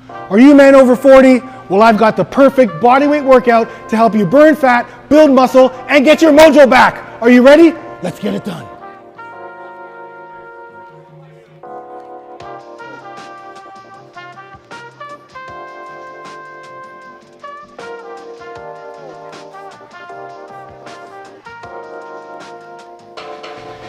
Are you a man over 40? Well, I've got the perfect bodyweight workout to help you burn fat, build muscle, and get your mojo back. Are you ready? Let's get it done.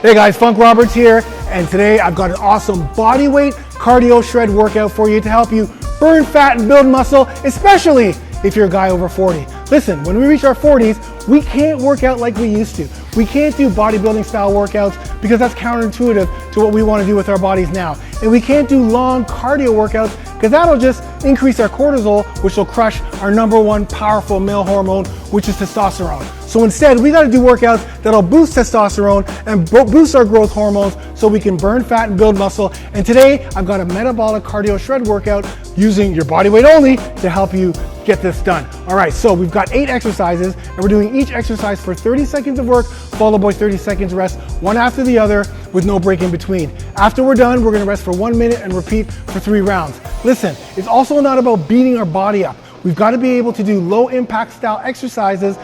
Hey guys, Funk Roberts here, and today I've got an awesome bodyweight cardio shred workout for you to help you burn fat and build muscle, especially if you're a guy over 40. Listen, when we reach our 40s, we can't work out like we used to. We can't do bodybuilding style workouts because that's counterintuitive to what we want to do with our bodies now. And we can't do long cardio workouts because that'll just increase our cortisol, which will crush our number one powerful male hormone, which is testosterone. So instead, we gotta do workouts that'll boost testosterone and boost our growth hormones so we can burn fat and build muscle. And today, I've got a metabolic cardio shred workout using your body weight only to help you get this done. All right, so we've got 8 exercises, and we're doing each exercise for 30 seconds of work, followed by 30 seconds rest, one after the other, with no break in between. After we're done, we're gonna rest for 1 minute and repeat for 3 rounds. Listen, it's also not about beating our body up. We've got to be able to do low impact style exercises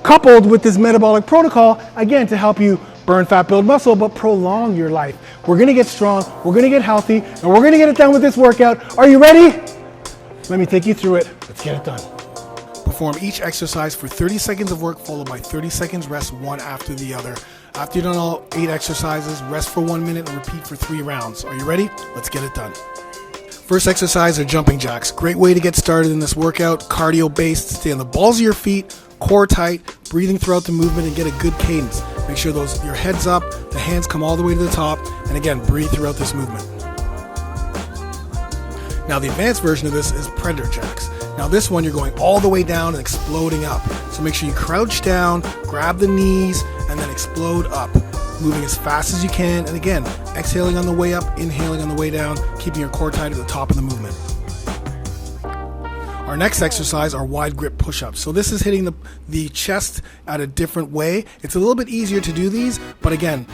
coupled with this metabolic protocol, again, to help you burn fat, build muscle, but prolong your life. We're gonna get strong, we're gonna get healthy, and we're gonna get it done with this workout. Are you ready? Let me take you through it. Let's get it done. Perform each exercise for 30 seconds of work, followed by 30 seconds rest, one after the other. After you've done all 8 exercises, rest for 1 minute and repeat for 3 rounds. Are you ready? Let's get it done. First exercise are jumping jacks. Great way to get started in this workout, cardio based. Stay on the balls of your feet, core tight, breathing throughout the movement and get a good cadence. Make sure your head's up, the hands come all the way to the top, and again, breathe throughout this movement. Now the advanced version of this is predator jacks. Now this one you're going all the way down and exploding up. So make sure you crouch down, grab the knees, and then explode up. Moving as fast as you can, and again, exhaling on the way up, inhaling on the way down, keeping your core tight at the top of the movement. Our next exercise are wide grip push-ups. So this is hitting the chest at a different way. It's a little bit easier to do these, but again,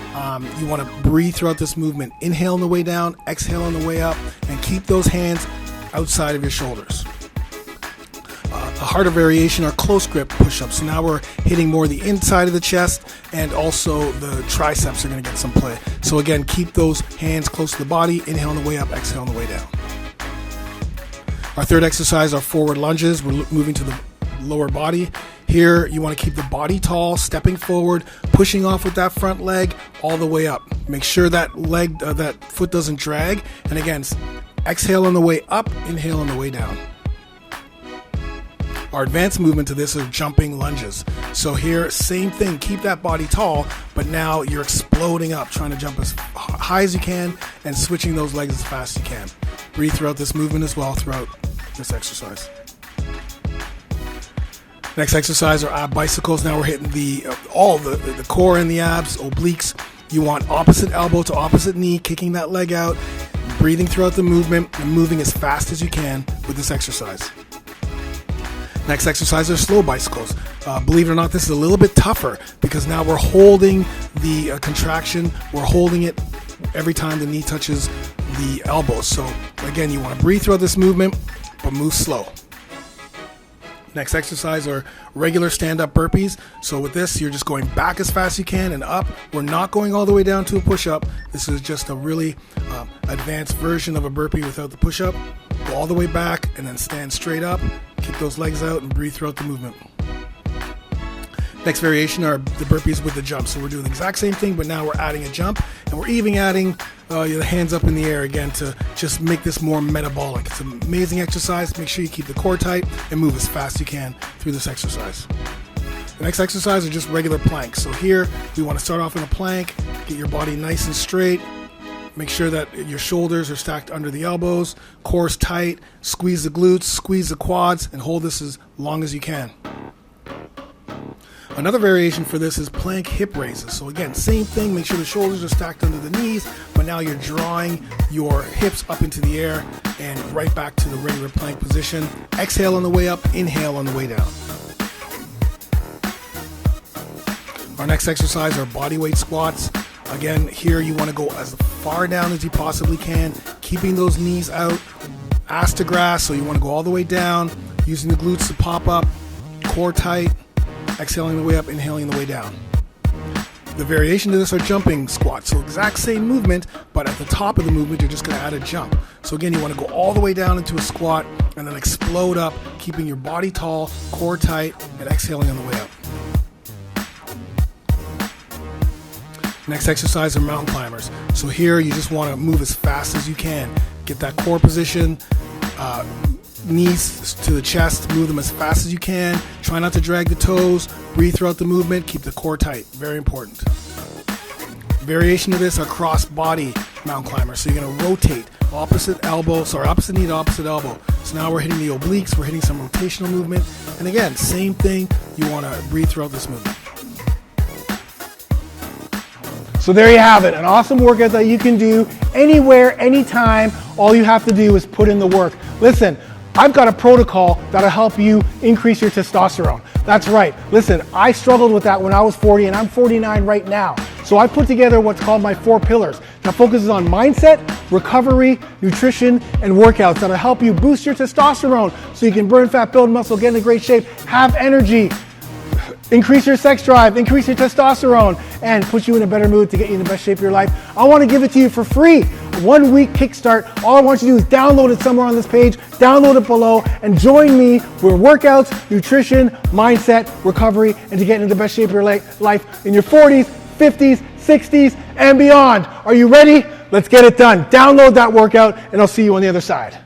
you want to breathe throughout this movement. Inhale on the way down, exhale on the way up, and keep those hands outside of your shoulders. A harder variation are close grip push-ups. So now we're hitting more the inside of the chest, and also the triceps are going to get some play. So again, keep those hands close to the body. Inhale on the way up, exhale on the way down. Our third exercise are forward lunges. We're moving to the lower body. Here, you want to keep the body tall, stepping forward, pushing off with that front leg all the way up. Make sure that that foot doesn't drag. And again, exhale on the way up, inhale on the way down. Our advanced movement to this is jumping lunges. So here, same thing, keep that body tall, but now you're exploding up, trying to jump as high as you can and switching those legs as fast as you can. Breathe throughout this movement as well throughout this exercise. Next exercise are ab bicycles. Now we're hitting the core and the abs, obliques. You want opposite elbow to opposite knee, kicking that leg out, breathing throughout the movement and moving as fast as you can with this exercise. Next exercise are slow bicycles. Believe it or not, this is a little bit tougher because now we're holding the contraction. We're holding it every time the knee touches the elbow. So again, you want to breathe throughout this movement, but move slow. Next exercise are regular stand-up burpees. So with this, you're just going back as fast as you can and up. We're not going all the way down to a push-up. This is just a really advanced version of a burpee without the push-up. Go all the way back and then stand straight up. Keep those legs out and breathe throughout the movement. Next variation are the burpees with the jump. So we're doing the exact same thing, but now we're adding a jump, and we're even adding your hands up in the air again to just make this more metabolic. It's an amazing exercise. Make sure you keep the core tight and move as fast as you can through this exercise. The next exercise are just regular planks. So here we want to start off in a plank, get your body nice and straight. Make sure that your shoulders are stacked under the elbows, core's tight, squeeze the glutes, squeeze the quads, and hold this as long as you can. Another variation for this is plank hip raises. So again, same thing, make sure the shoulders are stacked under the knees, but now you're drawing your hips up into the air and right back to the regular plank position. Exhale on the way up, inhale on the way down. Our next exercise are bodyweight squats. Again, here you want to go as far down as you possibly can, keeping those knees out, ass to grass, so you want to go all the way down, using the glutes to pop up, core tight, exhaling the way up, inhaling the way down. The variation to this are jumping squats, so exact same movement, but at the top of the movement, you're just going to add a jump. So again, you want to go all the way down into a squat and then explode up, keeping your body tall, core tight, and exhaling on the way up. Next exercise are mountain climbers. So here, you just want to move as fast as you can. Get that core position, knees to the chest, move them as fast as you can. Try not to drag the toes, breathe throughout the movement, keep the core tight, very important. Variation of this are cross body mountain climbers. So you're gonna rotate opposite knee to opposite elbow. So now we're hitting the obliques, we're hitting some rotational movement. And again, same thing, you wanna breathe throughout this movement. So there you have it, an awesome workout that you can do anywhere, anytime. All you have to do is put in the work. Listen, I've got a protocol that'll help you increase your testosterone. That's right. Listen, I struggled with that when I was 40 and I'm 49 right now. So I put together what's called my 4 pillars that focuses on mindset, recovery, nutrition, and workouts that'll help you boost your testosterone so you can burn fat, build muscle, get into great shape, have energy, increase your sex drive, increase your testosterone, and put you in a better mood to get you in the best shape of your life. I want to give it to you for free. 1 week kickstart. All I want you to do is download it somewhere on this page, download it below, and join me for workouts, nutrition, mindset, recovery, and to get into the best shape of your life in your 40s, 50s, 60s, and beyond. Are you ready? Let's get it done. Download that workout, and I'll see you on the other side.